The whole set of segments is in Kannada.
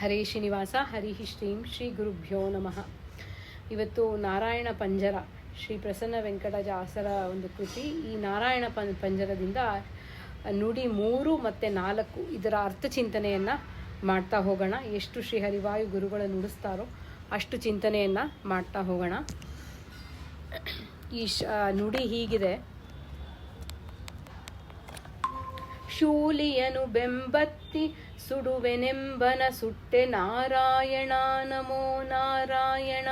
ಹರೇ ಶ್ರೀನಿವಾಸ ಹರಿ ಶ್ರೀಂ ಶ್ರೀ ಗುರುಭ್ಯೋ ನಮಃ. ಇವತ್ತು ನಾರಾಯಣ ಪಂಜರ ಶ್ರೀ ಪ್ರಸನ್ನ ವೆಂಕಟದಾಸರ ಒಂದು ಕೃತಿ. ಈ ನಾರಾಯಣ ಪಂಜರದಿಂದ ನುಡಿ 3 ಮತ್ತು 4 ಇದರ ಅರ್ಥಚಿಂತನೆಯನ್ನು ಮಾಡ್ತಾ ಹೋಗೋಣ. ಎಷ್ಟು ಶ್ರೀ ಹರಿವಾಯು ಗುರುಗಳು ನುಡಿಸ್ತಾರೋ ಅಷ್ಟು ಚಿಂತನೆಯನ್ನು ಮಾಡ್ತಾ ಹೋಗೋಣ. ಈ ನುಡಿ ಹೀಗಿದೆ: ಶೂಲಿಯನು ಬೆಂಬತ್ತಿ ಸುಡುವೆನೆಂಬನ ಸುಟ್ಟೆ ನಾರಾಯಣ ನಮೋ ನಾರಾಯಣ.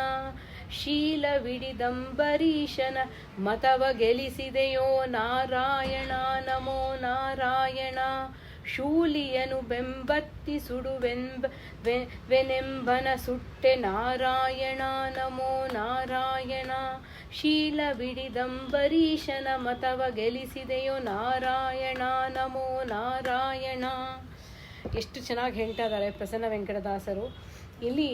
ಶೀಲವಿಡಿದಂಬರೀಶನ ಮತವ ಗೆಲಿಸಿದೆಯೋ ನಾರಾಯಣ ನಮೋ ನಾರಾಯಣ. ಶೂಲಿಯನು ಬೆಂಬತ್ತಿ ಸುಡುವೆನೆಂಬನ ಸುಟ್ಟೆ ನಾರಾಯಣ ನಮೋ ನಾರಾಯಣ. ಶೀಲವಿಡಿದಂಬರೀಶನ ಮತವ ಗೆಲಿಸಿದೆಯೋ ನಾರಾಯಣ ನಮೋ ನಾರಾಯಣ. ಎಷ್ಟು ಚೆನ್ನಾಗಿ ಹೇಳ್ತಾ ಇದ್ದಾರೆ ಪ್ರಸನ್ನ ವೆಂಕಟದಾಸರು. ಇಲ್ಲಿ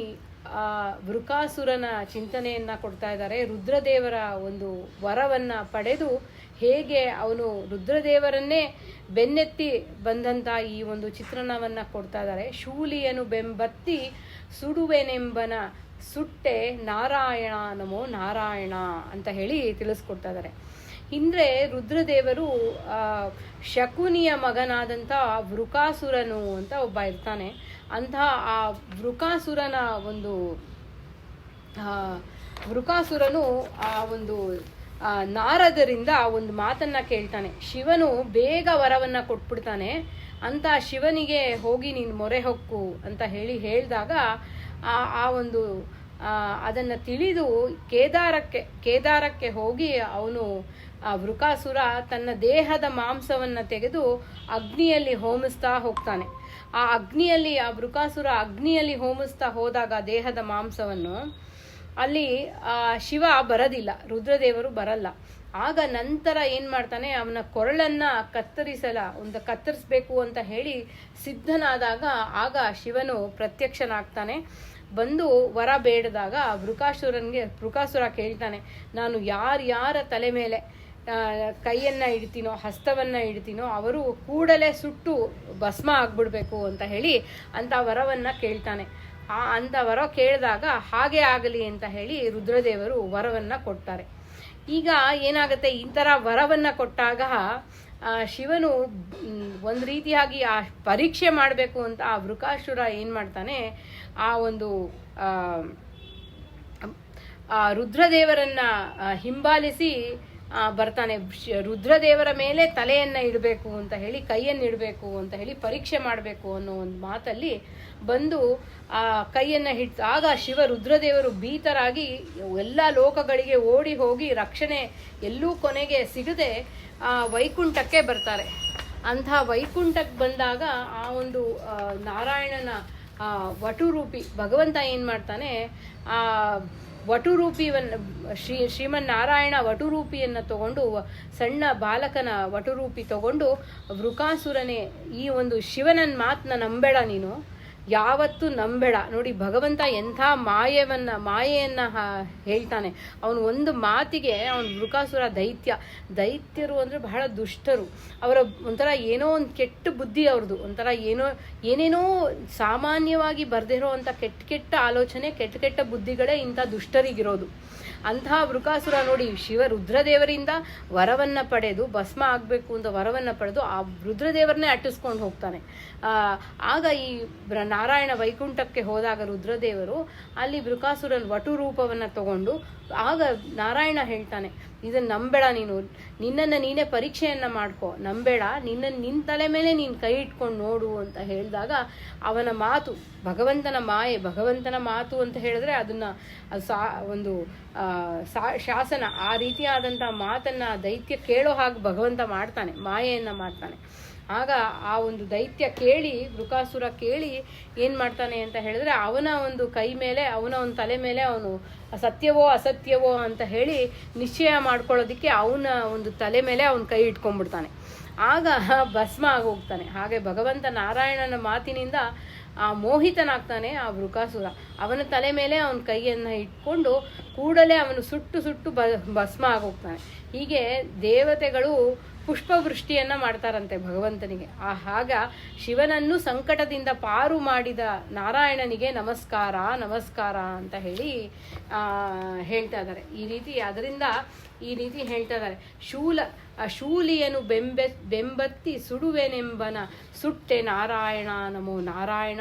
ವೃಕಾಸುರನ ಚಿಂತನೆಯನ್ನು ಕೊಡ್ತಾ ಇದ್ದಾರೆ. ರುದ್ರದೇವರ ಒಂದು ವರವನ್ನು ಪಡೆದು ಹೇಗೆ ಅವನು ರುದ್ರದೇವರನ್ನೇ ಬೆನ್ನೆತ್ತಿ ಬಂದಂಥ ಈ ಒಂದು ಚಿತ್ರಣವನ್ನು ಕೊಡ್ತಾ ಇದ್ದಾರೆ. ಶೂಲಿಯನು ಬೆಂಬತ್ತಿ ಸುಡುವೆನೆಂಬನ ಸುಟ್ಟೆ ನಾರಾಯಣ ನಮೋ ನಾರಾಯಣ ಅಂತ ಹೇಳಿ ತಿಳಿಸ್ಕೊಡ್ತಾ ಇದ್ದಾರೆ. ಹಿಂದೆ ರುದ್ರದೇವರು ಶಕುನಿಯ ಮಗನಾದಂಥ ವೃಕಾಸುರನು ಅಂತ ಒಬ್ಬ ಇರ್ತಾನೆ. ಅಂತಹ ಆ ವೃಕಾಸುರನು ಆ ಒಂದು ನಾರದರಿಂದ ಒಂದು ಮಾತನ್ನ ಕೇಳ್ತಾನೆ. ಶಿವನು ಬೇಗ ವರವನ್ನು ಕೊಟ್ಬಿಡ್ತಾನೆ ಅಂತ ಶಿವನಿಗೆ ಹೋಗಿ ನೀನು ಮೊರೆ ಹೊಕ್ಕು ಅಂತ ಹೇಳಿದಾಗ ಆ ಒಂದು ಅದನ್ನು ತಿಳಿದು ಕೇದಾರಕ್ಕೆ ಹೋಗಿ ಅವನು ಆ ವೃಕಾಸುರ ತನ್ನ ದೇಹದ ಮಾಂಸವನ್ನು ತೆಗೆದು ಅಗ್ನಿಯಲ್ಲಿ ಹೋಮಿಸ್ತಾ ಹೋಗ್ತಾನೆ. ಆ ವೃಕಾಸುರ ಅಗ್ನಿಯಲ್ಲಿ ಹೋಮಿಸ್ತಾ ಹೋದಾಗ ದೇಹದ ಮಾಂಸವನ್ನು ಅಲ್ಲಿ ಶಿವ ಬರೋದಿಲ್ಲ, ರುದ್ರದೇವರು ಬರಲ್ಲ. ಆಗ ನಂತರ ಏನು ಮಾಡ್ತಾನೆ, ಅವನ ಕೊರಳನ್ನು ಕತ್ತರಿಸಬೇಕು ಅಂತ ಹೇಳಿ ಸಿದ್ಧನಾದಾಗ ಆಗ ಶಿವನು ಪ್ರತ್ಯಕ್ಷನಾಗ್ತಾನೆ. ಬಂದು ವರ ಬೇಡಿದಾಗ ವೃಕಾಸುರ ಕೇಳ್ತಾನೆ, ನಾನು ಯಾರ ತಲೆ ಮೇಲೆ ಕೈಯನ್ನು ಇಡ್ತೀನೋ ಹಸ್ತವನ್ನು ಇಡ್ತೀನೋ ಅವರು ಕೂಡಲೇ ಸುಟ್ಟು ಭಸ್ಮ ಆಗ್ಬಿಡ್ಬೇಕು ಅಂತ ಹೇಳಿ ಅಂಥ ವರವನ್ನು ಕೇಳ್ತಾನೆ. ಅಂಥ ವರ ಕೇಳಿದಾಗ ಹಾಗೆ ಆಗಲಿ ಅಂತ ಹೇಳಿ ರುದ್ರದೇವರು ವರವನ್ನು ಕೊಡ್ತಾರೆ. ಈಗ ಏನಾಗುತ್ತೆ, ಈ ಥರ ವರವನ್ನು ಕೊಟ್ಟಾಗ ಶಿವನು ಒಂದು ರೀತಿಯಾಗಿ ಆ ಪರೀಕ್ಷೆ ಮಾಡಬೇಕು ಅಂತ ಆ ವೃಕಾಸುರ ಏನು ಮಾಡ್ತಾನೆ, ಆ ಒಂದು ರುದ್ರದೇವರನ್ನ ಹಿಂಬಾಲಿಸಿ ಬರ್ತಾನೆ. ರುದ್ರದೇವರ ಮೇಲೆ ತಲೆಯನ್ನು ಇಡಬೇಕು ಅಂತ ಹೇಳಿ, ಕೈಯನ್ನು ಇಡಬೇಕು ಅಂತ ಹೇಳಿ ಪರೀಕ್ಷೆ ಮಾಡಬೇಕು ಅನ್ನೋ ಒಂದು ಮಾತಲ್ಲಿ ಬಂದು ಆ ಕೈಯನ್ನು ಆಗ ಶಿವ ರುದ್ರದೇವರು ಭೀತರಾಗಿ ಎಲ್ಲ ಲೋಕಗಳಿಗೆ ಓಡಿ ಹೋಗಿ ರಕ್ಷಣೆ ಎಲ್ಲೂ ಕೊನೆಗೆ ಸಿಗದೆ ವೈಕುಂಠಕ್ಕೆ ಬರ್ತಾರೆ. ಅಂಥ ವೈಕುಂಠಕ್ಕೆ ಬಂದಾಗ ಆ ಒಂದು ನಾರಾಯಣನ ವಟುರೂಪಿ ಭಗವಂತ ಏನು ಮಾಡ್ತಾನೆ, ಆ ವಟುರೂಪಿಯನ್ನು ಶ್ರೀಮನ್ನಾರಾಯಣ ವಟುರೂಪಿಯನ್ನು ತಗೊಂಡು, ಸಣ್ಣ ಬಾಲಕನ ವಟುರೂಪಿ ತಗೊಂಡು, ವೃಕಾಸುರನೇ ಈ ಒಂದು ಶಿವನನ್ನ ಮಾತನ್ನ ನಂಬೇಡ, ನೀನು ಯಾವತ್ತೂ ನಂಬೇಡ. ನೋಡಿ ಭಗವಂತ ಎಂಥ ಮಾಯೆಯನ್ನು ಹೇಳ್ತಾನೆ. ಅವನು ಒಂದು ಮಾತಿಗೆ ಅವನು ವೃಕಾಸುರ ದೈತ್ಯರು ಅಂದರೆ ಬಹಳ ದುಷ್ಟರು. ಅವರ ಒಂಥರ ಏನೋ ಒಂದು ಕೆಟ್ಟ ಬುದ್ಧಿ ಅವ್ರದ್ದು, ಒಂಥರ ಏನೇನೋ ಸಾಮಾನ್ಯವಾಗಿ ಬರ್ದಿರೋ ಅಂಥ ಕೆಟ್ಟ ಆಲೋಚನೆ, ಕೆಟ್ಟ ಬುದ್ಧಿಗಳೇ ಇಂಥ ದುಷ್ಟರಿಗಿರೋದು. ಅಂತಹ ವೃಕಾಸುರ ನೋಡಿ ರುದ್ರದೇವರಿಂದ ವರವನ್ನು ಪಡೆದು ಭಸ್ಮ ಆಗಬೇಕು ಅಂತ ವರವನ್ನು ಪಡೆದು ಆ ರುದ್ರದೇವರನ್ನೇ ಅಟ್ಟಿಸ್ಕೊಂಡು ಹೋಗ್ತಾನೆ. ಆಗ ಈ ನಾರಾಯಣ ವೈಕುಂಠಕ್ಕೆ ಹೋದಾಗ ರುದ್ರದೇವರು ಅಲ್ಲಿ ವೃಕಾಸುರನ ವಟುರೂಪವನ್ನು ತಗೊಂಡು ಆಗ ನಾರಾಯಣ ಹೇಳ್ತಾನೆ, ಇದನ್ನು ನಂಬೇಡ, ನಿನ್ನನ್ನು ನೀನೇ ಪರೀಕ್ಷೆಯನ್ನು ಮಾಡ್ಕೊ, ನಂಬೇಡ, ನಿನ್ನ ತಲೆ ಮೇಲೆ ನೀನು ಕೈ ಇಟ್ಕೊಂಡು ನೋಡು ಅಂತ ಹೇಳಿದಾಗ ಅವನ ಮಾತು ಭಗವಂತನ ಮಾಯೆ, ಭಗವಂತನ ಮಾತು ಅಂತ ಹೇಳಿದ್ರೆ ಅದನ್ನು ಒಂದು ಶಾಸನ, ಆ ರೀತಿಯಾದಂಥ ಮಾತನ್ನು ದೈತ್ಯ ಕೇಳೋ ಹಾಗೆ ಭಗವಂತ ಮಾಡ್ತಾನೆ, ಮಾಯೆಯನ್ನು ಮಾಡ್ತಾನೆ. ಆಗ ಆ ಒಂದು ದೈತ್ಯ ಕೇಳಿ, ವೃಕಾಸುರ ಕೇಳಿ ಏನು ಮಾಡ್ತಾನೆ ಅಂತ ಹೇಳಿದ್ರೆ ಅವನ ಒಂದು ಕೈ ಮೇಲೆ, ಅವನ ಒಂದು ತಲೆ ಮೇಲೆ ಅವನು ಸತ್ಯವೋ ಅಸತ್ಯವೋ ಅಂತ ಹೇಳಿ ನಿಶ್ಚಯ ಮಾಡ್ಕೊಳ್ಳೋದಕ್ಕೆ ಅವನ ಒಂದು ತಲೆ ಮೇಲೆ ಅವನ ಕೈ ಇಟ್ಕೊಂಡ್ಬಿಡ್ತಾನೆ. ಆಗ ಭಸ್ಮ ಆಗೋಗ್ತಾನೆ. ಹಾಗೆ ಭಗವಂತ ನಾರಾಯಣನ ಮಾತಿನಿಂದ ಮೋಹಿತನಾಗ್ತಾನೆ ಆ ವೃಕಾಸುರ. ಅವನ ತಲೆ ಮೇಲೆ ಅವನ ಕೈಯನ್ನು ಇಟ್ಕೊಂಡು ಕೂಡಲೇ ಅವನು ಸುಟ್ಟು ಸುಟ್ಟು ಭಸ್ಮ ಆಗೋಗ್ತಾನೆ. ಹೀಗೆ ದೇವತೆಗಳು ಪುಷ್ಪವೃಷ್ಟಿಯನ್ನು ಮಾಡ್ತಾರಂತೆ ಭಗವಂತನಿಗೆ. ಆಗ ಶಿವನನ್ನು ಸಂಕಟದಿಂದ ಪಾರು ಮಾಡಿದ ನಾರಾಯಣನಿಗೆ ನಮಸ್ಕಾರ ನಮಸ್ಕಾರ ಅಂತ ಹೇಳಿ ಹೇಳ್ತಾ ಇದ್ದಾರೆ. ಅದರಿಂದ ಈ ರೀತಿ ಹೇಳ್ತಾ ಇದ್ದಾರೆ. ಶೂಲಿಯನು ಬೆಂಬತ್ತಿ ಸುಡುವೆನೆಂಬನ ಸುಟ್ಟೆ ನಾರಾಯಣ ನಮೋ ನಾರಾಯಣ,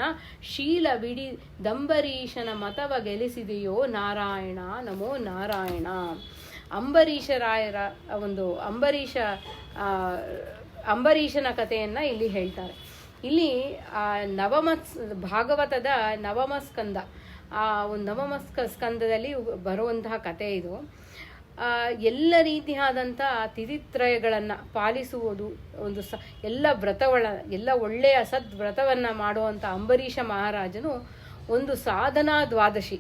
ಶೀಲ ಬಿಡಿ ದಂಬರೀಶನ ಮತವ ಗೆಲ್ಲಿಸಿದೆಯೋ ನಾರಾಯಣ ನಮೋ ನಾರಾಯಣ. ಅಂಬರೀಷರಾಯರ ಒಂದು ಅಂಬರೀಷನ ಕಥೆಯನ್ನು ಇಲ್ಲಿ ಹೇಳ್ತಾರೆ. ಇಲ್ಲಿ ಭಾಗವತದ ನವಮ ಸ್ಕಂದ, ಒಂದು ನವಮ ಸ್ಕಂದದಲ್ಲಿ ಬರುವಂತಹ ಕಥೆ ಇದು. ಎಲ್ಲ ರೀತಿಯಾದಂಥ ತಿಥಿತ್ರಯಗಳನ್ನು ಪಾಲಿಸುವುದು, ಎಲ್ಲ ಎಲ್ಲ ಒಳ್ಳೆಯ ಸದ್ವ್ರತವನ್ನು ಮಾಡುವಂಥ ಅಂಬರೀಷ ಮಹಾರಾಜನು ಒಂದು ಸಾಧನಾ ದ್ವಾದಶಿ,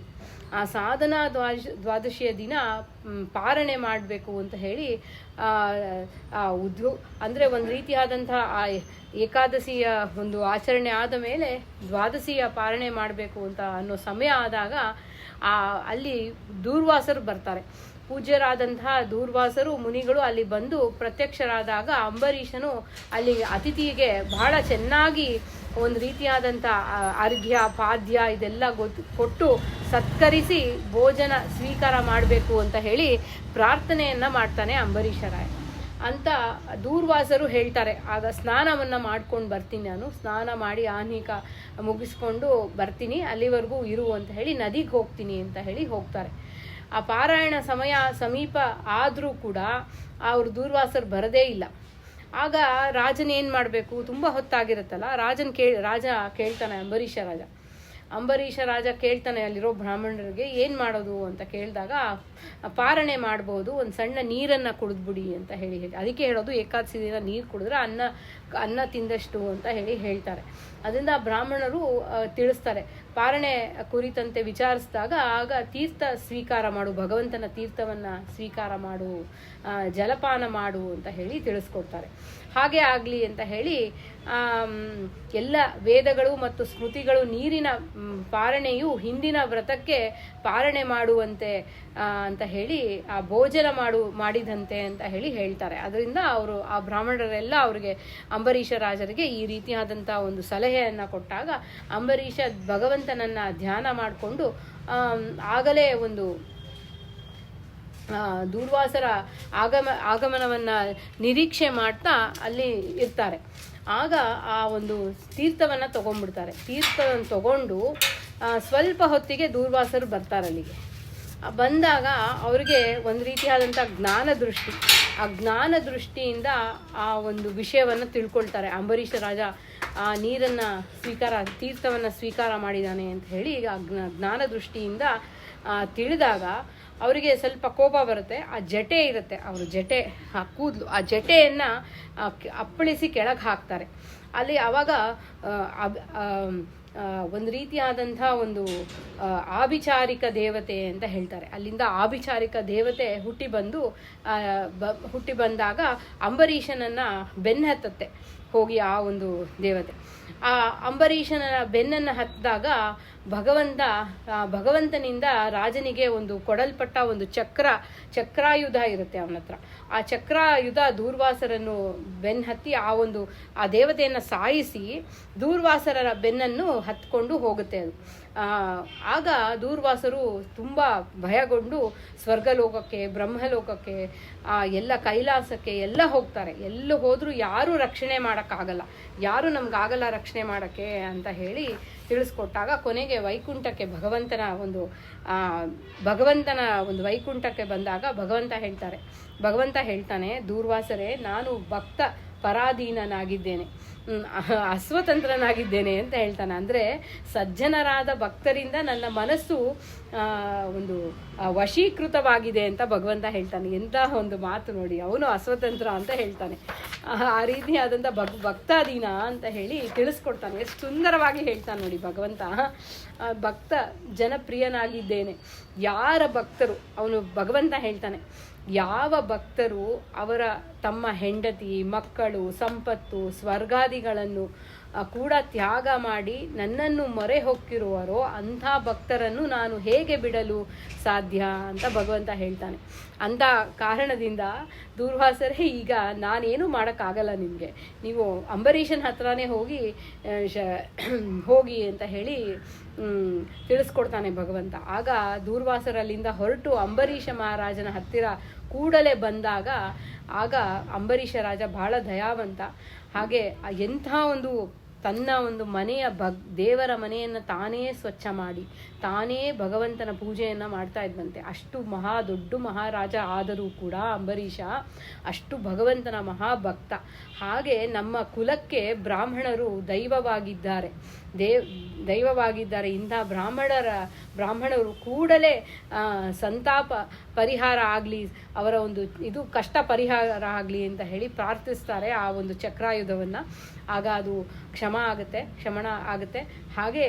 ಆ ಸಾಧನಾ ದ್ವಾದಶಿಯ ದಿನ ಪಾರಣೆ ಮಾಡಬೇಕು ಅಂತ ಹೇಳಿ ಅಂದರೆ ಒಂದು ರೀತಿಯಾದಂಥ ಆ ಏಕಾದಶಿಯ ಒಂದು ಆಚರಣೆ ಆದ ಮೇಲೆ ದ್ವಾದಶಿಯ ಪಾರಣೆ ಮಾಡಬೇಕು ಅಂತ ಅನ್ನೋ ಸಮಯ ಆದಾಗ ಅಲ್ಲಿ ದೂರ್ವಾಸರು ಬರ್ತಾರೆ. ಪೂಜ್ಯರಾದಂತಹ ದೂರ್ವಾಸರು ಮುನಿಗಳು ಅಲ್ಲಿ ಬಂದು ಪ್ರತ್ಯಕ್ಷರಾದಾಗ ಅಂಬರೀಷನು ಅಲ್ಲಿ ಅತಿಥಿಗೆ ಬಹಳ ಚೆನ್ನಾಗಿ ಒಂದು ರೀತಿಯಾದಂಥ ಅರ್ಘ್ಯ ಪಾದ್ಯ ಇದೆಲ್ಲ ಕೊಟ್ಟು ಸತ್ಕರಿಸಿ ಭೋಜನ ಸ್ವೀಕಾರ ಮಾಡಬೇಕು ಅಂತ ಹೇಳಿ ಪ್ರಾರ್ಥನೆಯನ್ನು ಮಾಡ್ತಾನೆ ಅಂಬರೀಷರಾಯ. ಅಂತ ದೂರ್ವಾಸರು ಹೇಳ್ತಾರೆ, ಆಗ ಸ್ನಾನವನ್ನು ಮಾಡ್ಕೊಂಡು ಬರ್ತೀನಿ, ನಾನು ಸ್ನಾನ ಮಾಡಿ ಆಹ್ನಿಕ ಮುಗಿಸ್ಕೊಂಡು ಬರ್ತೀನಿ, ಅಲ್ಲಿವರೆಗೂ ಇರು ಅಂತ ಹೇಳಿ ನದಿಗೆ ಹೋಗ್ತೀನಿ ಅಂತ ಹೇಳಿ ಹೋಗ್ತಾರೆ. ಆ ಪಾರಾಯಣ ಸಮಯ ಸಮೀಪ ಆದರೂ ಕೂಡ ಅವರು ದೂರ್ವಾಸರು ಬರದೇ ಇಲ್ಲ. ಆಗ ರಾಜನ ಏನು ಮಾಡಬೇಕು, ತುಂಬ ಹೊತ್ತಾಗಿರುತ್ತಲ್ಲ, ರಾಜ ಕೇಳ್ತಾನೆ ಅಂಬರೀಷ ರಾಜ ಕೇಳ್ತಾನೆ ಅಲ್ಲಿರೋ ಬ್ರಾಹ್ಮಣರಿಗೆ ಏನು ಮಾಡೋದು ಅಂತ ಕೇಳಿದಾಗ ಪಾರಣೆ ಮಾಡ್ಬೋದು, ಒಂದು ಸಣ್ಣ ನೀರನ್ನು ಕುಡಿದ್ಬಿಡಿ ಅಂತ ಹೇಳಿ ಅದಕ್ಕೆ ಹೇಳೋದು ಏಕಾದಶಿ ದಿನ ನೀರು ಕುಡಿದ್ರೆ ಅನ್ನ ತಿಂದಷ್ಟು ಅಂತ ಹೇಳ್ತಾರೆ. ಅದರಿಂದ ಬ್ರಾಹ್ಮಣರು ತಿಳಿಸ್ತಾರೆ. ಪಾರಣೆ ಕುರಿತಂತೆ ವಿಚಾರಿಸಿದಾಗ ಆಗ ತೀರ್ಥ ಸ್ವೀಕಾರ ಮಾಡು, ಭಗವಂತನ ತೀರ್ಥವನ್ನು ಸ್ವೀಕಾರ ಮಾಡು, ಜಲಪಾನ ಮಾಡು ಅಂತ ಹೇಳಿ ತಿಳಿಸ್ಕೊಡ್ತಾರೆ. ಹಾಗೆ ಆಗಲಿ ಅಂತ ಹೇಳಿ ಎಲ್ಲ ವೇದಗಳು ಮತ್ತು ಸ್ಮೃತಿಗಳು ನೀರಿನ ಪಾರಣೆಯು ಹಿಂದಿನ ವ್ರತಕ್ಕೆ ಪಾರಣೆ ಮಾಡುವಂತೆ ಅಂತ ಹೇಳಿ ಆ ಭೋಜನ ಮಾಡಿದಂತೆ ಅಂತ ಹೇಳ್ತಾರೆ. ಅದರಿಂದ ಅವರು ಆ ಬ್ರಾಹ್ಮಣರೆಲ್ಲ ಅವರಿಗೆ ಅಂಬರೀಷ ರಾಜರಿಗೆ ಈ ರೀತಿಯಾದಂಥ ಒಂದು ಸಲಹೆಯನ್ನು ಕೊಟ್ಟಾಗ ಅಂಬರೀಷ ಭಗವಂತನನ್ನ ಧ್ಯಾನ ಮಾಡಿಕೊಂಡು ಆಗಲೇ ಒಂದು ದೂರ್ವಾಸರ ಆಗಮನವನ್ನು ನಿರೀಕ್ಷೆ ಮಾಡ್ತಾ ಅಲ್ಲಿ ಇರ್ತಾರೆ. ಆಗ ಆ ಒಂದು ತೀರ್ಥವನ್ನು ತಗೊಂಡ್ಬಿಡ್ತಾರೆ. ತೀರ್ಥವನ್ನು ತಗೊಂಡು ಸ್ವಲ್ಪ ಹೊತ್ತಿಗೆ ದೂರ್ವಾಸರು ಬರ್ತಾರೆ. ಅಲ್ಲಿಗೆ ಬಂದಾಗ ಅವ್ರಿಗೆ ಒಂದು ರೀತಿಯಾದಂಥ ಜ್ಞಾನ ದೃಷ್ಟಿಯಿಂದ ಆ ಒಂದು ವಿಷಯವನ್ನು ತಿಳ್ಕೊಳ್ತಾರೆ. ಅಂಬರೀಷ ರಾಜ ಆ ನೀರನ್ನು ತೀರ್ಥವನ್ನು ಸ್ವೀಕಾರ ಮಾಡಿದ್ದಾನೆ ಅಂತ ಹೇಳಿ ಈಗ ಜ್ಞಾನ ದೃಷ್ಟಿಯಿಂದ ತಿಳಿದಾಗ ಅವರಿಗೆ ಸ್ವಲ್ಪ ಕೋಪ ಬರುತ್ತೆ. ಆ ಜಟೆ ಇರುತ್ತೆ, ಅವರು ಜಟೆ ಕೂದಲು, ಆ ಜಟೆಯನ್ನು ಅಪ್ಪಳಿಸಿ ಕೆಳಗೆ ಹಾಕ್ತಾರೆ. ಅಲ್ಲಿ ಆವಾಗ ಒಂದು ರೀತಿಯಾದಂಥ ಒಂದು ಆಭಿಚಾರಿಕ ದೇವತೆ ಅಂತ ಹೇಳ್ತಾರೆ. ಅಲ್ಲಿಂದ ಆಭಿಚಾರಿಕ ದೇವತೆ ಹುಟ್ಟಿ ಬಂದಾಗ ಅಂಬರೀಷನನ್ನು ಬೆನ್ನಹತ್ತತ್ತೆ ಹೋಗಿ ಆ ಒಂದು ದೇವತೆ. ಆ ಅಂಬರೀಷನ ಬೆನ್ನನ್ನು ಹತ್ತಿದಾಗ ಭಗವಂತನಿಂದ ರಾಜನಿಗೆ ಒಂದು ಕೊಡಲ್ಪಟ್ಟ ಒಂದು ಚಕ್ರಾಯುಧ ಇರುತ್ತೆ ಅವನ ಹತ್ರ. ಆ ಚಕ್ರಾಯುಧ ದೂರ್ವಾಸರನ್ನು ಹತ್ತಿ ಆ ದೇವತೆಯನ್ನು ಸಾಯಿಸಿ ದೂರ್ವಾಸರ ಬೆನ್ನನ್ನು ಹತ್ಕೊಂಡು ಹೋಗುತ್ತೆ ಅದು. ಆಗ ದೂರ್ವಾಸರು ತುಂಬ ಭಯಗೊಂಡು ಸ್ವರ್ಗಲೋಕಕ್ಕೆ, ಬ್ರಹ್ಮಲೋಕಕ್ಕೆ, ಎಲ್ಲ ಕೈಲಾಸಕ್ಕೆ ಎಲ್ಲ ಹೋಗ್ತಾರೆ. ಎಲ್ಲ ಹೋದರೂ ಯಾರೂ ರಕ್ಷಣೆ ಮಾಡೋಕ್ಕಾಗಲ್ಲ, ಯಾರೂ ನಮಗಾಗಲ್ಲ ರಕ್ಷಣೆ ಮಾಡೋಕ್ಕೆ ಅಂತ ಹೇಳಿ ತಿಳಿಸ್ಕೊಟ್ಟಾಗ ಕೊನೆಗೆ ವೈಕುಂಠಕ್ಕೆ ಭಗವಂತನ ಒಂದು ವೈಕುಂಠಕ್ಕೆ ಬಂದಾಗ ಭಗವಂತ ಹೇಳ್ತಾನೆ, ದೂರ್ವಾಸರೇ, ನಾನು ಭಕ್ತ ಪರಾಧೀನನಾಗಿದ್ದೇನೆ, ಅಸ್ವತಂತ್ರನಾಗಿದ್ದೇನೆ ಅಂತ ಹೇಳ್ತಾನೆ. ಅಂದರೆ ಸಜ್ಜನರಾದ ಭಕ್ತರಿಂದ ನನ್ನ ಮನಸ್ಸು ಒಂದು ವಶೀಕೃತವಾಗಿದೆ ಅಂತ ಭಗವಂತ ಹೇಳ್ತಾನೆ. ಎಂಥ ಒಂದು ಮಾತು ನೋಡಿ, ಅವನು ಅಸ್ವತಂತ್ರ ಅಂತ ಹೇಳ್ತಾನೆ. ಆ ರೀತಿಯಾದಂಥ ಭಕ್ತಾಧೀನ ಅಂತ ಹೇಳಿ ತಿಳಿಸ್ಕೊಡ್ತಾನೆ. ಎಷ್ಟು ಸುಂದರವಾಗಿ ಹೇಳ್ತಾನೆ ನೋಡಿ ಭಗವಂತ. ಭಕ್ತ ಜನಪ್ರಿಯನಾಗಿದ್ದೇನೆ. ಯಾರ ಭಕ್ತರು, ಅವನು ಭಗವಂತ ಹೇಳ್ತಾನೆ, ಯಾವ ಭಕ್ತರು ತಮ್ಮ ಹೆಂಡತಿ, ಮಕ್ಕಳು, ಸಂಪತ್ತು, ಸ್ವರ್ಗಾದಿಗಳನ್ನು ಕೂಡ ತ್ಯಾಗ ಮಾಡಿ ನನ್ನನ್ನು ಮೊರೆ ಹೊಕ್ಕಿರುವರೋ ಅಂಥ ಭಕ್ತರನ್ನು ನಾನು ಹೇಗೆ ಬಿಡಲು ಸಾಧ್ಯ ಅಂತ ಭಗವಂತ ಹೇಳ್ತಾನೆ. ಅಂಥ ಕಾರಣದಿಂದ ದೂರ್ವಾಸರೇ, ಈಗ ನಾನೇನು ಮಾಡೋಕ್ಕಾಗಲ್ಲ ನಿಮಗೆ, ನೀವು ಅಂಬರೀಷನ ಹತ್ರನೇ ಹೋಗಿ ಅಂತ ಹೇಳಿ ತಿಳಿಸ್ಕೊಡ್ತಾನೆ ಭಗವಂತ. ಆಗ ದೂರ್ವಾಸರಲ್ಲಿಂದ ಹೊರಟು ಅಂಬರೀಷ ಮಹಾರಾಜನ ಹತ್ತಿರ ಕೂಡಲೇ ಬಂದಾಗ, ಆಗ ಅಂಬರೀಷ ರಾಜ ಬಹಳ ದಯಾವಂತ. ಹಾಗೆ ಎಂಥ ತನ್ನ ಒಂದು ಮನೆಯ ದೇವರ ಮನೆಯನ್ನು ತಾನೇ ಸ್ವಚ್ಛ ಮಾಡಿ ತಾನೇ ಭಗವಂತನ ಪೂಜೆಯನ್ನು ಮಾಡ್ತಾ ಇದ್ದಂತೆ. ಅಷ್ಟು ದೊಡ್ಡ ಮಹಾರಾಜ ಆದರೂ ಕೂಡ ಅಂಬರೀಷ ಅಷ್ಟು ಭಗವಂತನ ಮಹಾಭಕ್ತ. ಹಾಗೆ ನಮ್ಮ ಕುಲಕ್ಕೆ ಬ್ರಾಹ್ಮಣರು ದೈವವಾಗಿದ್ದಾರೆ. ಇಂಥ ಬ್ರಾಹ್ಮಣರು ಕೂಡಲೇ ಸಂತಾಪ ಪರಿಹಾರ ಆಗಲಿ, ಅವರ ಇದು ಕಷ್ಟ ಪರಿಹಾರ ಆಗಲಿ ಅಂತ ಹೇಳಿ ಪ್ರಾರ್ಥಿಸ್ತಾರೆ ಆ ಒಂದು ಚಕ್ರಾಯುಧವನ್ನು. ಆಗ ಅದು ಕ್ಷಮಣ ಆಗುತ್ತೆ. ಹಾಗೆ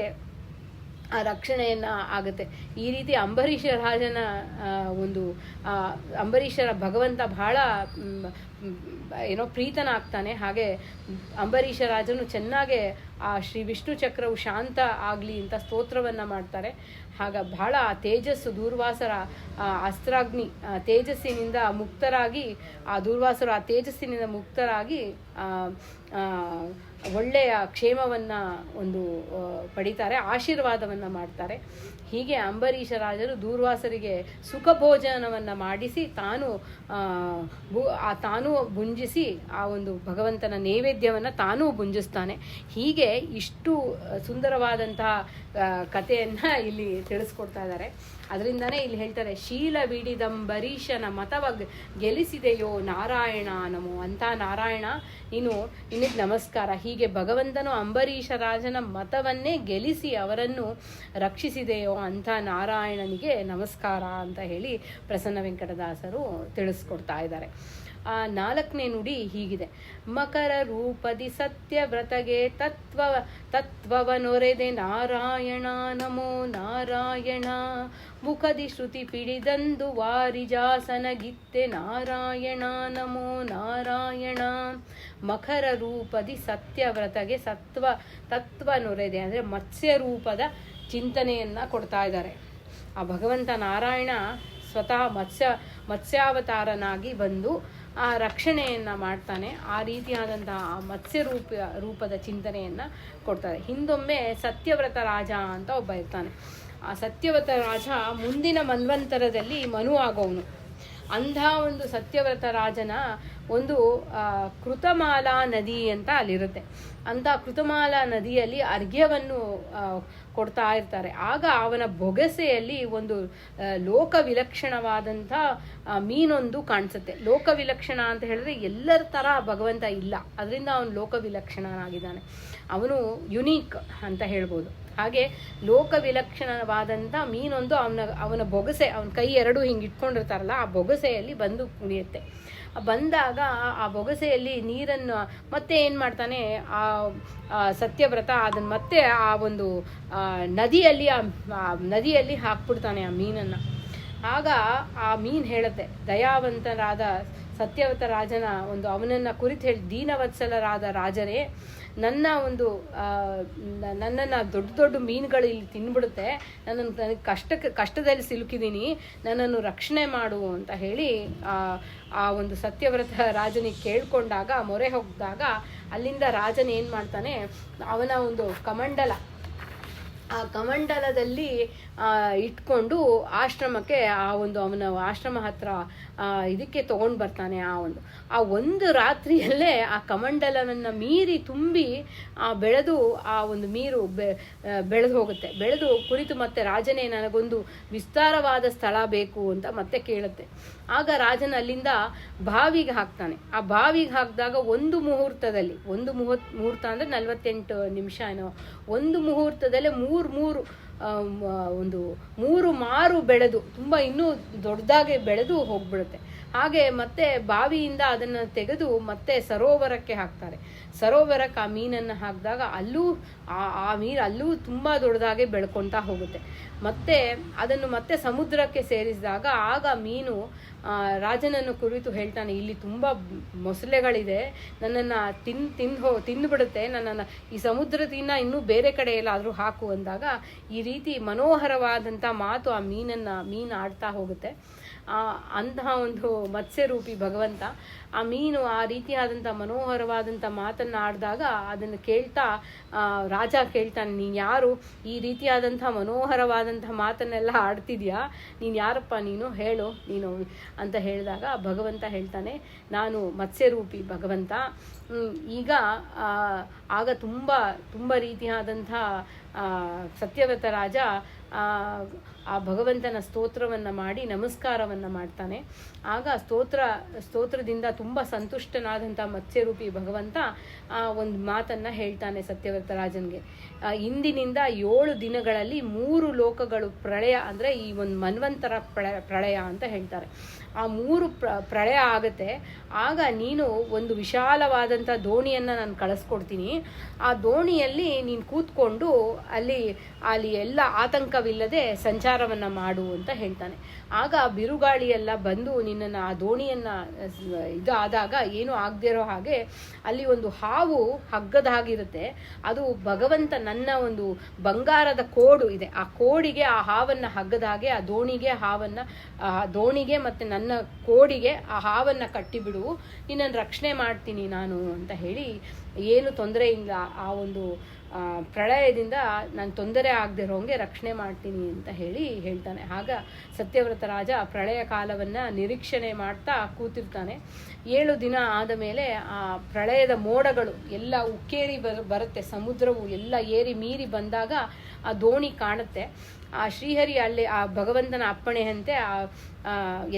ಆ ರಕ್ಷಣೆಯನ್ನು ಆಗುತ್ತೆ. ಈ ರೀತಿ ಅಂಬರೀಷ ರಾಜನ ಅಂಬರೀಷರ ಭಗವಂತ ಬಹಳ ಪ್ರೀತನಾಗ್ತಾನೆ. ಹಾಗೆ ಅಂಬರೀಷ ರಾಜನು ಚೆನ್ನಾಗೆ ಆ ಶ್ರೀ ವಿಷ್ಣು ಚಕ್ರವು ಶಾಂತ ಆಗಲಿ ಅಂತ ಸ್ತೋತ್ರವನ್ನು ಮಾಡ್ತಾರೆ. ಆಗ ಬಹಳ ತೇಜಸ್ಸು ದೂರ್ವಾಸರ ಅಸ್ತ್ರಾಗ್ನಿ ತೇಜಸ್ಸಿನಿಂದ ಮುಕ್ತರಾಗಿ, ಆ ದೂರ್ವಾಸರು ಆ ತೇಜಸ್ಸಿನಿಂದ ಮುಕ್ತರಾಗಿ ಒಳ್ಳೆಯ ಕ್ಷೇಮವನ್ನು ಪಡಿತಾರೆ, ಆಶೀರ್ವಾದವನ್ನು ಮಾಡ್ತಾರೆ. ಹೀಗೆ ಅಂಬರೀಷ ರಾಜರು ದೂರ್ವಾಸರಿಗೆ ಸುಖ ಭೋಜನವನ್ನು ಮಾಡಿಸಿ ತಾನೂ ಭುಂಜಿಸಿ ಆ ಭಗವಂತನ ನೈವೇದ್ಯವನ್ನು ತಾನೂ ಭುಂಜಿಸ್ತಾನೆ. ಹೀಗೆ ಇಷ್ಟು ಸುಂದರವಾದಂತಹ ಕಥೆಯನ್ನು ಇಲ್ಲಿ ತಿಳಿಸ್ಕೊಡ್ತಾ ಇದ್ದಾರೆ. ಅದರಿಂದನೇ ಇಲ್ಲಿ ಹೇಳ್ತಾರೆ, ಶೀಲ ಬಿಡಿದಂಬರೀಷನ ಮತವ ಗೆಲ್ಲಿಸಿದೆಯೋ ನಾರಾಯಣ ನಮೋ. ಅಂತ ನಾರಾಯಣ ನಿನಗೆ ನಮಸ್ಕಾರ. ಹೀಗೆ ಭಗವಂತನು ಅಂಬರೀಷ ರಾಜನ ಮತವನ್ನೇ ಗೆಲ್ಲಿಸಿ ಅವರನ್ನು ರಕ್ಷಿಸಿದೆಯೋ ಅಂಥ ನಾರಾಯಣನಿಗೆ ನಮಸ್ಕಾರ ಅಂತ ಹೇಳಿ ಪ್ರಸನ್ನ ವೆಂಕಟದಾಸರು ತಿಳಿಸ್ಕೊಡ್ತಾ ಇದ್ದಾರೆ. ಆ 4ನೇ ನುಡಿ ಹೀಗಿದೆ. ಮಕರ ರೂಪದಿ ಸತ್ಯವ್ರತಗೆ ತತ್ವವನೊರೆದೆ ನಾರಾಯಣ ನಮೋ ನಾರಾಯಣ. ಮುಖದಿ ಶ್ರುತಿ ಪಿಡಿದಂದು ವಾರಿಜಾಸನಗಿತ್ತೆ ನಾರಾಯಣ ನಮೋ ನಾರಾಯಣ. ಮಕರ ರೂಪದಿ ಸತ್ಯವ್ರತಗೆ ತತ್ವನೊರೆದೆ ಅಂದರೆ ಮತ್ಸ್ಯ ರೂಪದ ಚಿಂತನೆಯನ್ನು ಕೊಡ್ತಾ ಇದ್ದಾರೆ. ಆ ಭಗವಂತ ನಾರಾಯಣ ಸ್ವತಃ ಮತ್ಸ್ಯಾವತಾರನಾಗಿ ಬಂದು ಆ ರಕ್ಷಣೆಯನ್ನು ಮಾಡ್ತಾನೆ. ಆ ರೀತಿಯಾದಂತಹ ಆ ಮತ್ಸ್ಯ ರೂಪದ ಚಿಂತನೆಯನ್ನು ಕೊಡ್ತಾರೆ. ಹಿಂದೊಮ್ಮೆ ಸತ್ಯವ್ರತ ರಾಜ ಅಂತ ಒಬ್ಬ ಇರ್ತಾನೆ. ಆ ಸತ್ಯವ್ರತ ರಾಜ ಮುಂದಿನ ಮನ್ವಂತರದಲ್ಲಿ ಮನು ಆಗೋವನು. ಅಂಥ ಸತ್ಯವ್ರತ ರಾಜನ ಕೃತಮಾಲಾ ನದಿ ಅಂತ ಅಲ್ಲಿರುತ್ತೆ. ಅಂಥ ಕೃತಮಾಲಾ ನದಿಯಲ್ಲಿ ಅರ್ಘ್ಯವನ್ನು ಕೊಡ್ತಾ ಇರ್ತಾರೆ. ಆಗ ಅವನ ಬೊಗಸೆಯಲ್ಲಿ ಲೋಕವಿಲಕ್ಷಣವಾದಂಥ ಮೀನೊಂದು ಕಾಣಿಸುತ್ತೆ. ಲೋಕವಿಲಕ್ಷಣ ಅಂತ ಹೇಳಿದ್ರೆ ಎಲ್ಲರ ಥರ ಭಗವಂತ ಇಲ್ಲ, ಅದರಿಂದ ಅವನು ಲೋಕವಿಲಕ್ಷಣನಾಗಿದ್ದಾನೆ. ಅವನು ಯುನೀಕ್ ಅಂತ ಹೇಳ್ಬೋದು. ಹಾಗೆ ಲೋಕವಿಲಕ್ಷಣವಾದಂಥ ಮೀನೊಂದು ಅವನ ಬೊಗಸೆ, ಅವನ ಕೈ ಎರಡು ಹಿಂಗೆ ಇಟ್ಕೊಂಡಿರ್ತಾರಲ್ಲ, ಆ ಬೊಗಸೆಯಲ್ಲಿ ಬಂದು ಕುಣಿಯುತ್ತೆ. ಬಂದಾಗ ಆ ಬೊಗಸೆಯಲ್ಲಿ ನೀರನ್ನು ಮತ್ತೆ ಏನು ಮಾಡ್ತಾನೆ ಆ ಸತ್ಯವ್ರತ, ಅದನ್ನು ಮತ್ತೆ ಆ ನದಿಯಲ್ಲಿ ಹಾಕ್ಬಿಡ್ತಾನೆ ಆ ಮೀನನ್ನು. ಆಗ ಆ ಮೀನು ಹೇಳುತ್ತೆ, ದಯಾವಂತರಾದ ಸತ್ಯವ್ರತ ರಾಜನ ಅವನನ್ನು ಕುರಿತು ಹೇಳಿ, ದೀನವತ್ಸಲರಾದ ರಾಜರೇ, ನನ್ನನ್ನು ದೊಡ್ಡ ದೊಡ್ಡ ಮೀನುಗಳು ಇಲ್ಲಿ ತಿನ್ಬಿಡುತ್ತೆ, ನನಗೆ ಕಷ್ಟದಲ್ಲಿ ಸಿಲುಕಿದ್ದೀನಿ, ನನ್ನನ್ನು ರಕ್ಷಣೆ ಮಾಡು ಅಂತ ಹೇಳಿ ಆ ಸತ್ಯವ್ರತ ರಾಜನಿಗೆ ಕೇಳ್ಕೊಂಡಾಗ, ಮೊರೆ ಹೋಗಿದಾಗ ಅಲ್ಲಿಂದ ರಾಜನ ಏನು ಮಾಡ್ತಾನೆ, ಅವನ ಆ ಕಮಂಡಲದಲ್ಲಿ ಇಟ್ಕೊಂಡು ಆಶ್ರಮಕ್ಕೆ ಅವನ ಆಶ್ರಮ ಹತ್ರ ಇದಕ್ಕೆ ತಗೊಂಡು ಬರ್ತಾನೆ. ಆ ಒಂದು ರಾತ್ರಿಯಲ್ಲೇ ಆ ಕಮಂಡಲವನ್ನು ಮೀರಿ ತುಂಬಿ ಬೆಳೆದು ಆ ನೀರು ಬೆಳೆದು ಹೋಗುತ್ತೆ. ಬೆಳೆದು ಕುರಿತು ಮತ್ತೆ ರಾಜನೇ ನನಗೊಂದು ವಿಸ್ತಾರವಾದ ಸ್ಥಳ ಬೇಕು ಅಂತ ಮತ್ತೆ ಕೇಳುತ್ತೆ. ಆಗ ರಾಜನ ಅಲ್ಲಿಂದ ಬಾವಿಗೆ ಹಾಕ್ತಾನೆ. ಆ ಬಾವಿಗೆ ಹಾಕಿದಾಗ ಒಂದು ಮುಹೂರ್ತ ಅಂದರೆ 48 ನಿಮಿಷ ಏನೋ, ಒಂದು ಮುಹೂರ್ತದಲ್ಲೇ ಮೂರು ಒಂದು 3 ಮಾರು ಬೆಳೆದು ತುಂಬ ಇನ್ನೂ ದೊಡ್ಡದಾಗಿ ಬೆಳೆದು ಹೋಗ್ಬಿಡುತ್ತೆ. ಹಾಗೆ ಮತ್ತೆ ಬಾವಿಯಿಂದ ಅದನ್ನು ತೆಗೆದು ಮತ್ತೆ ಸರೋವರಕ್ಕೆ ಹಾಕ್ತಾರೆ. ಸರೋವರಕ್ಕೆ ಆ ಮೀನನ್ನು ಹಾಕಿದಾಗ ಅಲ್ಲೂ ಆ ಮೀನು ಅಲ್ಲೂ ತುಂಬ ದೊಡ್ಡದಾಗಿ ಬೆಳ್ಕೊತಾ ಹೋಗುತ್ತೆ. ಮತ್ತೆ ಅದನ್ನು ಮತ್ತೆ ಸಮುದ್ರಕ್ಕೆ ಸೇರಿಸಿದಾಗ ಆಗ ಮೀನು ರಾಜನನ್ನು ಕುರಿತು ಹೇಳ್ತಾನೆ, ಇಲ್ಲಿ ತುಂಬ ಮೊಸಳೆಗಳಿದೆ, ನನ್ನನ್ನು ತಿಂದುಬಿಡುತ್ತೆ, ನನ್ನನ್ನು ಈ ಸಮುದ್ರದಿಂದ ಇನ್ನೂ ಬೇರೆ ಕಡೆ ಎಲ್ಲಾದರೂ ಹಾಕು ಅಂದಾಗ ಈ ರೀತಿ ಮನೋಹರವಾದಂಥ ಮಾತು ಆ ಮೀನು ಆಡ್ತಾ ಹೋಗುತ್ತೆ. ಅಂತಹ ಒಂದು ಮತ್ಸ್ಯರೂಪಿ ಭಗವಂತ ಆ ಮೀನು ಆ ರೀತಿಯಾದಂಥ ಮನೋಹರವಾದಂಥ ಮಾತನ್ನು ಆಡಿದಾಗ ಅದನ್ನು ಕೇಳ್ತಾ ರಾಜ ಕೇಳ್ತಾನೆ, ನೀನು ಯಾರು, ಈ ರೀತಿಯಾದಂಥ ಮನೋಹರವಾದಂಥ ಮಾತನ್ನೆಲ್ಲ ಆಡ್ತಿದ್ಯಾ, ನೀನು ಯಾರಪ್ಪ, ನೀನು ಹೇಳು ನೀನು ಅಂತ ಹೇಳಿದಾಗ ಭಗವಂತ ಹೇಳ್ತಾನೆ, ನಾನು ಮತ್ಸ್ಯರೂಪಿ ಭಗವಂತ. ಈಗ ಆಗ ತುಂಬ ರೀತಿಯಾದಂಥ ಸತ್ಯವ್ರತ ರಾಜ ಆ ಭಗವಂತನ ಸ್ತೋತ್ರವನ್ನು ಮಾಡಿ ನಮಸ್ಕಾರವನ್ನು ಮಾಡ್ತಾನೆ. ಆಗ ಸ್ತೋತ್ರದಿಂದ ತುಂಬ ಸಂತುಷ್ಟನಾದಂಥ ಮತ್ಸ್ಯರೂಪಿ ಭಗವಂತ ಒಂದು ಮಾತನ್ನು ಹೇಳ್ತಾನೆ ಸತ್ಯವ್ರತ ರಾಜನಿಗೆ, ಇಂದಿನಿಂದ 7 ದಿನಗಳಲ್ಲಿ 3 ಲೋಕಗಳು ಪ್ರಳಯ, ಅಂದರೆ ಈ ಒಂದು ಮನ್ವಂತರ ಪ್ರಳಯ ಅಂತ ಹೇಳ್ತಾರೆ. ಆ 3 ಪ್ರಳಯ ಆಗುತ್ತೆ. ಆಗ ನೀನು ಒಂದು ವಿಶಾಲವಾದಂಥ ದೋಣಿಯನ್ನು ನಾನು ಕಳಿಸ್ಕೊಡ್ತೀನಿ. ಆ ದೋಣಿಯಲ್ಲಿ ನೀನು ಕೂತ್ಕೊಂಡು ಅಲ್ಲಿ ಎಲ್ಲ ಆತಂಕವಿಲ್ಲದೆ ಸಂಚಾರವನ್ನು ಮಾಡು ಅಂತ ಹೇಳ್ತಾನೆ. ಆಗ ಬಿರುಗಾಳಿಯೆಲ್ಲ ಬಂದು ನಿನ್ನನ್ನು ಆ ದೋಣಿಯನ್ನು ಆದಾಗ ಏನೂ ಆಗದೇ ಇರೋ ಹಾಗೆ ಅಲ್ಲಿ ಒಂದು ಹಾವು ಹಗ್ಗದ ಹಾಗಿರುತ್ತೆ. ಅದು ಭಗವಂತ ನನ್ನ ಒಂದು ಬಂಗಾರದ ಕೋಡು ಇದೆ, ಆ ಕೋಡಿಗೆ ಆ ಹಾವನ್ನು ಹಗ್ಗದ ಹಾಗೆ ಆ ದೋಣಿಗೆ ಮತ್ತು ನನ್ನ ಕೋಡಿಗೆ ಆ ಹಾವನ್ನು ಕಟ್ಟಿಬಿಡು, ನಿನ್ನನ್ನು ರಕ್ಷಣೆ ಮಾಡ್ತೀನಿ ನಾನು ಅಂತ ಹೇಳಿ, ಏನು ತೊಂದರೆ ಇಲ್ಲ, ಆ ಒಂದು ಪ್ರಳಯದಿಂದ ನಾನು ತೊಂದರೆ ಆಗದೆ ಇರೋಂಗೆ ರಕ್ಷಣೆ ಮಾಡ್ತೀನಿ ಅಂತ ಹೇಳ್ತಾನೆ. ಆಗ ಸತ್ಯವ್ರತ ರಾಜ ಪ್ರಳಯ ಕಾಲವನ್ನು ನಿರೀಕ್ಷಣೆ ಮಾಡ್ತಾ ಕೂತಿರ್ತಾನೆ. 7 ದಿನ ಆದ ಮೇಲೆ ಆ ಪ್ರಳಯದ ಮೋಡಗಳು ಎಲ್ಲ ಉಕ್ಕೇರಿ ಬರುತ್ತೆ. ಸಮುದ್ರವು ಎಲ್ಲ ಏರಿ ಮೀರಿ ಬಂದಾಗ ಆ ದೋಣಿ ಕಾಣುತ್ತೆ. ಆ ಶ್ರೀಹರಿ ಅಲ್ಲಿ ಆ ಭಗವಂತನ ಅಪ್ಪಣೆಯಂತೆ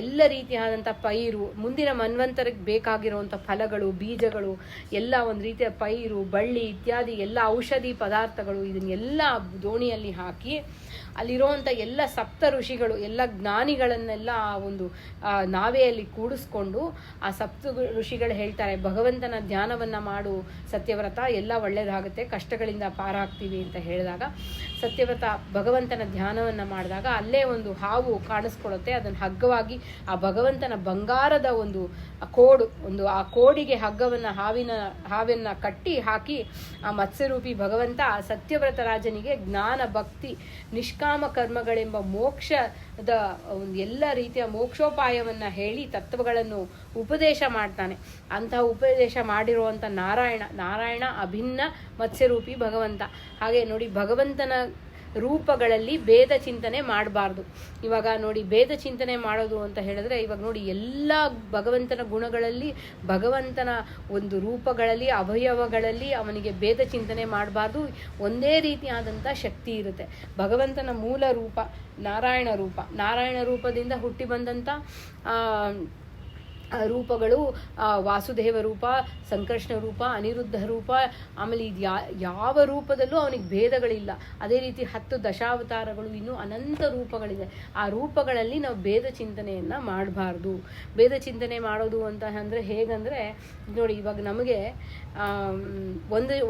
ಎಲ್ಲ ರೀತಿಯಾದಂಥ ಪೈರು, ಮುಂದಿನ ಮನ್ವಂತರಕ್ಕೆ ಬೇಕಾಗಿರುವಂಥ ಫಲಗಳು, ಬೀಜಗಳು, ಎಲ್ಲ ಒಂದು ರೀತಿಯ ಪೈರು, ಬಳ್ಳಿ ಇತ್ಯಾದಿ ಎಲ್ಲ ಔಷಧಿ ಪದಾರ್ಥಗಳು ಇದನ್ನೆಲ್ಲ ದೋಣಿಯಲ್ಲಿ ಹಾಕಿ ಅಲ್ಲಿರುವಂಥ ಎಲ್ಲ ಸಪ್ತ ಋಷಿಗಳು, ಎಲ್ಲ ಜ್ಞಾನಿಗಳನ್ನೆಲ್ಲ ಒಂದು ನಾವೆಯಲ್ಲಿ ಕೂಡಿಸ್ಕೊಂಡು ಆ ಸಪ್ತ ಋಷಿಗಳು ಹೇಳ್ತಾರೆ, ಭಗವಂತನ ಧ್ಯಾನವನ್ನು ಮಾಡು ಸತ್ಯವ್ರತ, ಎಲ್ಲ ಒಳ್ಳೇದಾಗುತ್ತೆ, ಕಷ್ಟಗಳಿಂದ ಪಾರಾಗ್ತೀವಿ ಅಂತ ಹೇಳಿದಾಗ ಸತ್ಯವ್ರತ ಭಗವಂತನ ಧ್ಯಾನವನ್ನು ಮಾಡಿದಾಗ ಅಲ್ಲೇ ಒಂದು ಹಾವು ಕಾಣಿಸ್ಕೊಳ್ಳುತ್ತೆ. ಅದನ್ನು ಹಗ್ಗವಾಗಿ ಆ ಭಗವಂತನ ಬಂಗಾರದ ಒಂದು ಕೋಡು, ಆ ಕೋಡಿಗೆ ಹಗ್ಗವನ್ನು ಹಾವನ್ನು ಕಟ್ಟಿ ಹಾಕಿ ಆ ಮತ್ಸ್ಯರೂಪಿ ಭಗವಂತ ಸತ್ಯವ್ರತ ರಾಜನಿಗೆ ಜ್ಞಾನ, ಭಕ್ತಿ, ನಿಷ್ಕಾಮ ಕರ್ಮಗಳೆಂಬ ಮೋಕ್ಷದ ಎಲ್ಲ ರೀತಿಯ ಮೋಕ್ಷೋಪಾಯವನ್ನು ಹೇಳಿ ತತ್ವಗಳನ್ನು ಉಪದೇಶ ಮಾಡ್ತಾನೆ. ಅಂತಹ ಉಪದೇಶ ಮಾಡಿರುವಂಥ ನಾರಾಯಣ ಅಭಿನ್ನ ಮತ್ಸ್ಯರೂಪಿ ಭಗವಂತ. ಹಾಗೆ ನೋಡಿ, ಭಗವಂತನ ರೂಪಗಳಲ್ಲಿ ಭೇದ ಚಿಂತನೆ ಮಾಡಬಾರ್ದು. ಇವಾಗ ನೋಡಿ, ಭೇದ ಚಿಂತನೆ ಮಾಡೋದು ಅಂತ ಹೇಳಿದ್ರೆ, ಇವಾಗ ನೋಡಿ ಎಲ್ಲ ಭಗವಂತನ ಗುಣಗಳಲ್ಲಿ, ಭಗವಂತನ ಒಂದು ರೂಪಗಳಲ್ಲಿ, ಅವಯವಗಳಲ್ಲಿ ಅವನಿಗೆ ಭೇದ ಚಿಂತನೆ ಮಾಡಬಾರ್ದು. ಒಂದೇ ರೀತಿಯಾದಂಥ ಶಕ್ತಿ ಇರುತ್ತೆ. ಭಗವಂತನ ಮೂಲ ರೂಪ ನಾರಾಯಣ ರೂಪದಿಂದ ಹುಟ್ಟಿ ಬಂದಂಥ ರೂಪಗಳು ವಾಸುದೇವ ರೂಪ, ಸಂಕರ್ಷಣ ರೂಪ, ಅನಿರುದ್ಧ ರೂಪ, ಆಮೇಲೆ ಇದು ಯಾವ ರೂಪದಲ್ಲೂ ಅವನಿಗೆ ಭೇದಗಳಿಲ್ಲ. ಅದೇ ರೀತಿ 10 ದಶಾವತಾರಗಳು, ಇನ್ನೂ ಅನಂತ ರೂಪಗಳಿದೆ. ಆ ರೂಪಗಳಲ್ಲಿ ನಾವು ಭೇದ ಚಿಂತನೆಯನ್ನು ಮಾಡಬಾರ್ದು. ಭೇದ ಚಿಂತನೆ ಮಾಡೋದು ಅಂತ ಅಂದರೆ ಹೇಗಂದರೆ ನೋಡಿ, ಇವಾಗ ನಮಗೆ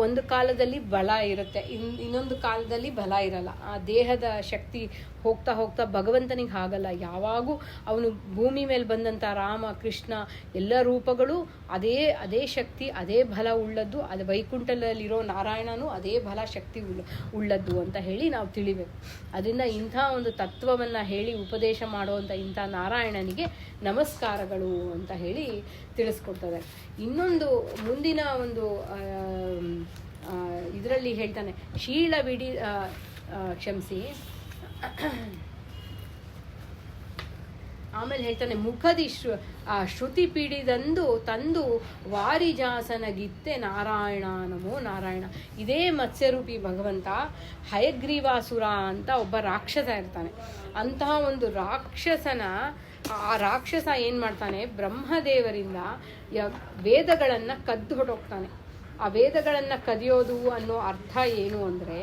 ಒಂದು ಕಾಲದಲ್ಲಿ ಬಲ ಇರುತ್ತೆ, ಇನ್ನೊಂದು ಕಾಲದಲ್ಲಿ ಬಲ ಇರಲ್ಲ. ಆ ದೇಹದ ಶಕ್ತಿ ಹೋಗ್ತಾ ಹೋಗ್ತಾ ಭಗವಂತನಿಗೆ ಹಾಗಲ್ಲ. ಯಾವಾಗೂ ಅವನು ಭೂಮಿ ಮೇಲೆ ಬಂದಂಥ ರಾಮ, ಕೃಷ್ಣ ಎಲ್ಲ ರೂಪಗಳು ಅದೇ ಶಕ್ತಿ, ಅದೇ ಬಲ ಉಳ್ಳದ್ದು. ಅದು ವೈಕುಂಠದಲ್ಲಿರೋ ನಾರಾಯಣನು ಅದೇ ಬಲ ಶಕ್ತಿ ಉಳ್ಳದ್ದು ಅಂತ ಹೇಳಿ ನಾವು ತಿಳಿಬೇಕು. ಅದರಿಂದ ಇಂಥ ಒಂದು ತತ್ವವನ್ನು ಹೇಳಿ ಉಪದೇಶ ಮಾಡುವಂಥ ಇಂಥ ನಾರಾಯಣನಿಗೆ ನಮಸ್ಕಾರಗಳು ಅಂತ ಹೇಳಿ ತಿಳಿಸ್ಕೊಡ್ತದೆ. ಇನ್ನೊಂದು ಮುಂದಿನ ಒಂದು ಇದರಲ್ಲಿ ಹೇಳ್ತಾನೆ, ಆಮೇಲೆ ಹೇಳ್ತಾನೆ, ಮುಖದಿ ಶ್ರುತಿ ಪೀಡಿದಂದು ತಂದು ವಾರಿಜಾಸನಗಿತ್ತೆ ನಾರಾಯಣ ನಮೋ ನಾರಾಯಣ. ಇದೇ ಮತ್ಸ್ಯರೂಪಿ ಭಗವಂತ ಹಯಗ್ರೀವಾಸುರ ಅಂತ ಒಬ್ಬ ರಾಕ್ಷಸ ಇರ್ತಾನೆ. ಅಂತಹ ಒಂದು ಆ ರಾಕ್ಷಸ ಏನು ಮಾಡ್ತಾನೆ, ಬ್ರಹ್ಮದೇವರಿಂದ ವೇದಗಳನ್ನು ಕದ್ದು ಹೊರಟೋಗ್ತಾನೆ. ಆ ವೇದಗಳನ್ನು ಕದಿಯೋದು ಅನ್ನೋ ಅರ್ಥ ಏನು ಅಂದರೆ,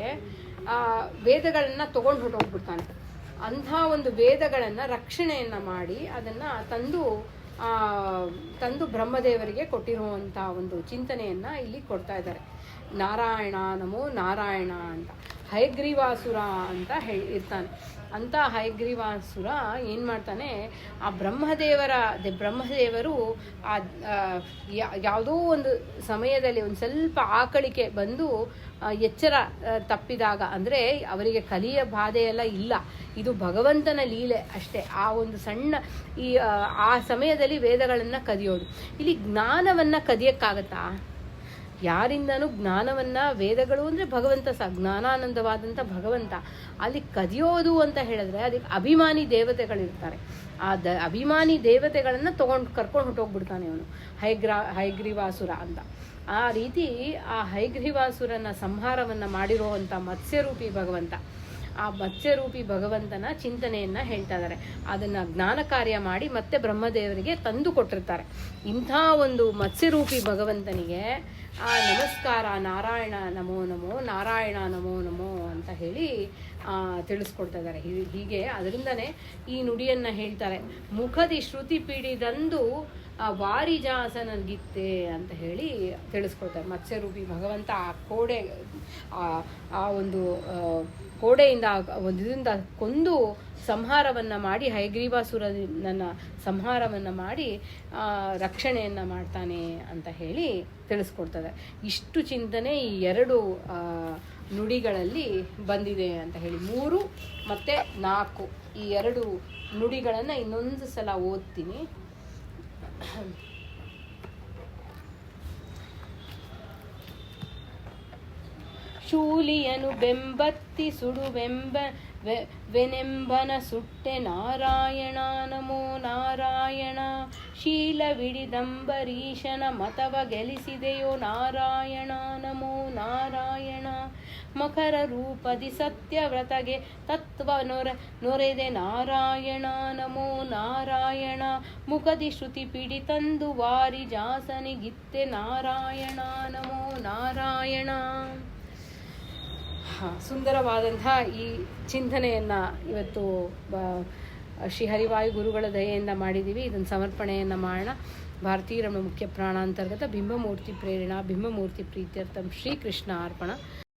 ವೇದಗಳನ್ನು ತೊಗೊಂಡು ಹೊರಟೋಗ್ಬಿಡ್ತಾನೆ. ಅಂಥ ಒಂದು ವೇದಗಳನ್ನು ರಕ್ಷಣೆಯನ್ನು ಮಾಡಿ ಅದನ್ನು ತಂದು ಬ್ರಹ್ಮದೇವರಿಗೆ ಕೊಟ್ಟಿರುವಂಥ ಒಂದು ಚಿಂತನೆಯನ್ನು ಇಲ್ಲಿ ಕೊಡ್ತಾ ಇದ್ದಾರೆ. ನಾರಾಯಣ ನಮೋ ನಾರಾಯಣ ಅಂತ ಹಯಗ್ರೀವಾಸುರ ಅಂತ ಇರ್ತಾನೆ. ಅಂತ ಹಯಗ್ರೀವಾಸುರ ಏನು ಮಾಡ್ತಾನೆ, ಆ ಬ್ರಹ್ಮದೇವರು ಯಾವುದೋ ಒಂದು ಸಮಯದಲ್ಲಿ ಒಂದು ಸ್ವಲ್ಪ ಆಕಳಿಕೆ ಬಂದು ಎಚ್ಚರ ತಪ್ಪಿದಾಗ, ಅಂದರೆ ಅವರಿಗೆ ಕಲಿಯ ಬಾಧೆಯೆಲ್ಲ ಇಲ್ಲ, ಇದು ಭಗವಂತನ ಲೀಲೆ ಅಷ್ಟೇ. ಆ ಒಂದು ಸಣ್ಣ ಆ ಸಮಯದಲ್ಲಿ ವೇದಗಳನ್ನು ಕದಿಯೋದು. ಇಲ್ಲಿ ಜ್ಞಾನವನ್ನು ಕದಿಯೋಕ್ಕಾಗತ್ತಾ? ಯಾರಿಂದನೂ ಜ್ಞಾನವನ್ನು, ವೇದಗಳು ಅಂದರೆ ಭಗವಂತ ಜ್ಞಾನಾನಂದವಾದಂಥ ಭಗವಂತ. ಅಲ್ಲಿ ಕದಿಯೋದು ಅಂತ ಹೇಳಿದ್ರೆ ಅದಕ್ಕೆ ಅಭಿಮಾನಿ ದೇವತೆಗಳಿರ್ತಾರೆ. ಆ ಅಭಿಮಾನಿ ದೇವತೆಗಳನ್ನು ಕರ್ಕೊಂಡು ಹೊಟ್ಟೋಗ್ಬಿಡ್ತಾನೆ ಅವನು, ಹಯಗ್ರೀವಾಸುರ ಅಂತ. ಆ ರೀತಿ ಆ ಹಯಗ್ರೀವಾಸುರನ ಸಂಹಾರವನ್ನು ಮಾಡಿರುವಂಥ ಮತ್ಸ್ಯರೂಪಿ ಭಗವಂತ, ಆ ಮತ್ಸ್ಯರೂಪಿ ಭಗವಂತನ ಚಿಂತನೆಯನ್ನು ಹೇಳ್ತಾ ಇದ್ದಾರೆ. ಅದನ್ನು ಜ್ಞಾನ ಕಾರ್ಯ ಮಾಡಿ ಮತ್ತೆ ಬ್ರಹ್ಮದೇವರಿಗೆ ತಂದು ಕೊಟ್ಟಿರ್ತಾರೆ. ಇಂಥ ಒಂದು ಮತ್ಸ್ಯರೂಪಿ ಭಗವಂತನಿಗೆ ನಮಸ್ಕಾರ, ನಾರಾಯಣ ನಮೋ ನಮೋ, ನಾರಾಯಣ ನಮೋ ನಮೋ ಅಂತ ಹೇಳಿ ತಿಳಿಸ್ಕೊಡ್ತಾ ಇದ್ದಾರೆ. ಹೀಗೆ ಅದರಿಂದನೇ ಈ ನುಡಿಯನ್ನು ಹೇಳ್ತಾರೆ. ಮುಖದಿ ಶ್ರುತಿ ಪಿಡಿದಂದು ವಾರಿಜಾಸನಗಿತ್ತೆ ಅಂತ ಹೇಳಿ ತಿಳಿಸ್ಕೊಡ್ತಾರೆ. ಮತ್ಸ್ಯರೂಪಿ ಭಗವಂತ ಆ ಒಂದು ಕೋಡೆಯಿಂದ ಇದರಿಂದ ಕೊಂದು ಸಂಹಾರವನ್ನು ಮಾಡಿ, ಹಯಗ್ರೀವಾಸುರನ ಸಂಹಾರವನ್ನು ಮಾಡಿ ರಕ್ಷಣೆಯನ್ನು ಮಾಡ್ತಾನೆ ಅಂತ ಹೇಳಿ ತಿಳಿಸ್ಕೊಡ್ತದೆ. ಇಷ್ಟು ಚಿಂತನೆ ಈ 2 ನುಡಿಗಳಲ್ಲಿ ಬಂದಿದೆ ಅಂತ ಹೇಳಿ. 3 ಮತ್ತು 4 ಈ 2 ನುಡಿಗಳನ್ನು ಇನ್ನೊಂದು ಸಲ ಓದ್ತೀನಿ. ಶೂಲಿಯನು ಬೆಂಬತ್ತಿ ಸುಡುವೆಂಬನ ಸುಟ್ಟೆ ನಾರಾಯಣ ನಮೋ ನಾರಾಯಣ. ಶೀಲವಿಡಿದಂಬರೀಶನ ಮತವ ಗೆಲಿಸಿದೆಯೋ ನಾರಾಯಣ ನಮೋ ನಾರಾಯಣ. ಮಕರ ರೂಪದಿ ಸತ್ಯವ್ರತಗೆ ತತ್ವ ನೊರೆದೆ ನಾರಾಯಣ ನಮೋ ನಾರಾಯಣ. ಮುಖದಿ ಶ್ರುತಿ ಪಿಡಿ ತಂದು ವಾರಿ ಜಾಸನಿಗಿತ್ತೆ ನಾರಾಯಣ ನಮೋ ನಾರಾಯಣ. ಸುಂದರವಾದಂಥ ಈ ಚಿಂತನೆಯನ್ನು ಇವತ್ತು ಶ್ರೀಹರಿವಾಯು ಗುರುಗಳ ದಯೆಯಿಂದ ಮಾಡಿದ್ದೀವಿ. ಇದನ್ನು ಸಮರ್ಪಣೆಯನ್ನು ಮಾಡೋಣ. ಭಾರತೀಯ ರಮಣ ಮುಖ್ಯ ಪ್ರಾಣಾಂತರ್ಗತ ಬಿಂಬಮೂರ್ತಿ ಪ್ರೇರಣಾ ಬಿಂಬಮೂರ್ತಿ ಪ್ರೀತ್ಯರ್ಥಂ ಶ್ರೀಕೃಷ್ಣ ಅರ್ಪಣ.